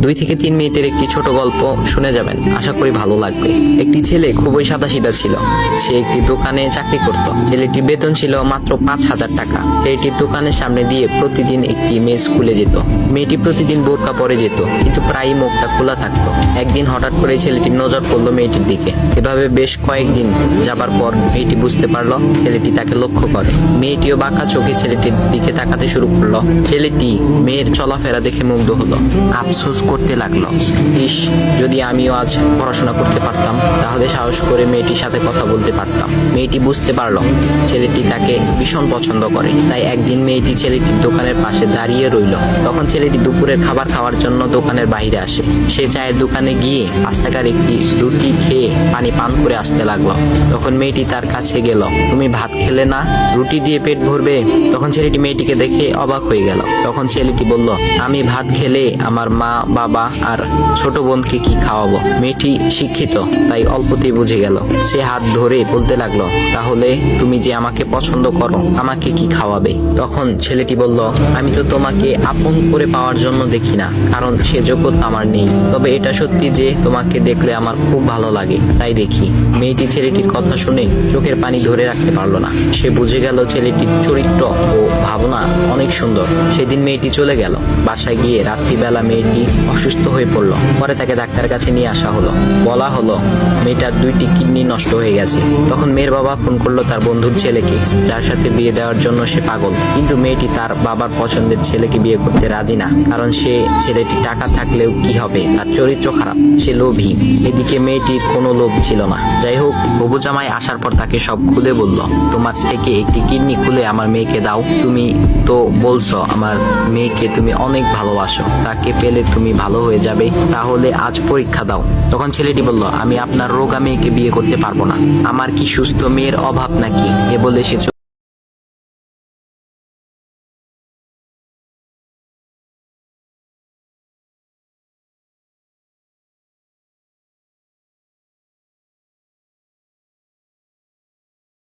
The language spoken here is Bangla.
2 থেকে 3 মিনিটের একটি ছোট গল্প শুনে যাবেন, আশা করি ভালো লাগবে। একটি ছেলে খুবই সাদাসিধা ছিল। সে একটি দোকানে চাকরি করত। ছেলেটির বেতন ছিল মাত্র 5,000 টাকা। ছেলেটির দোকানের সামনে দিয়ে প্রতিদিন একটি মেয়ে স্কুলে যেত। মেয়েটি প্রতিদিন বোরকা পরে যেত, কিন্তু প্রায়ই মুখটা খোলা থাকতো। একদিন হঠাৎ করে ছেলেটির নজর পড়লো মেয়েটির দিকে। এভাবে বেশ কয়েকদিন যাবার পর মেয়েটি বুঝতে পারলো ছেলেটি তাকে লক্ষ্য করে। মেয়েটিও বাঁকা চোখে ছেলেটির দিকে তাকাতে শুরু করলো। ছেলেটি মেয়ের চলাফেরা দেখে মুগ্ধ হলো। আফসোস করতে লাগলো, ইস, যদি আমিও আজ পড়াশোনা করতে পারতাম, তাহলে সাহস করে মেয়েটির সাথে কথা বলতে পারতাম। মেয়েটি বুঝতে পারলো ছেলেটি তাকে ভীষণ পছন্দ করে। তাই একদিন মেয়েটি ছেলেটির দোকানের পাশে দাঁড়িয়ে রইল। তখন ছেলেটি দুপুরের খাবার খাওয়ার জন্য দোকানের বাইরে আসে। সে চায়ের দোকানে গিয়ে আস্তাকার একটি রুটি খেয়ে পানি পান করে আসতে লাগলো। তখন মেয়েটি তার কাছে গেল। তুমি ভাত খেলে না, রুটি দিয়ে পেট ভরবে? তখন ছেলেটি মেয়েটিকে দেখে অবাক হয়ে গেল। তখন ছেলেটি বলল, আমি ভাত খেলে আমার মা, বাবা আর ছোট বোনকে কি খাওয়াবো? মেয়েটি শিক্ষিত, তাই অল্পতেই বুঝে গেল। সে হাত ধরে বলতে লাগলো, তাহলে তুমি যে আমাকে পছন্দ করো, আমাকে কি খাওয়াবে? তখন ছেলেটি বলল, আমি তো তোমাকে আপন করে পাওয়ার জন্য দেখি না, কারণ সে যোগ্যতা আমার নেই। তবে এটা সত্যি যে তোমাকে দেখলে আমার খুব ভালো লাগে, তাই দেখি। মেয়েটি ছেলেটির কথা শুনে চোখের পানি ধরে রাখতে পারলো না। সে বুঝে গেল ছেলেটির চরিত্র ও ভাবনা অনেক সুন্দর। সেদিন মেয়েটি চলে গেল। বাসায় গিয়ে রাত্রিবেলা মেয়েটি অসুস্থ হয়ে পড়লো। পরে তাকে ডাক্তারের কাছে নিয়ে আসা হলো। বলা হলো মেয়েটার 2টি কিডনি নষ্ট হয়ে গেছে। তখন মেয়ের বাবা ফোন করলো তার বন্ধুর ছেলেকে, যার সাথে বিয়ে দেওয়ার জন্য সে পাগল। কিন্তু মেয়েটি তার বাবার পছন্দের ছেলেকে বিয়ে করতে রাজি না, কারণ সে ছেলেটি টাকা থাকলেও কি হবে, তার চরিত্র খারাপ, সে লোভী। এদিকে মেয়েটির কোনো লোভ ছিল না। যাই হোক, হবু জামাই আসার পর তাকে সব খুলে বলল, তোমার থেকে একটি কিডনি খুলে আমার মেয়েকে দাও। তুমি তো বলছো আমার মেয়েকে তুমি অনেক ভালোবাসো, তাকে পেলে তুমি ভালো হয়ে যাবে, তাহলে আজ পরীক্ষা দাও। তখন ছেলেটি বলল, আমি আপনার রোগা মেয়েকে বিয়ে করতে পারবো না। আমার কি সুস্থ মেয়ের অভাব নাকি? এ বলে সে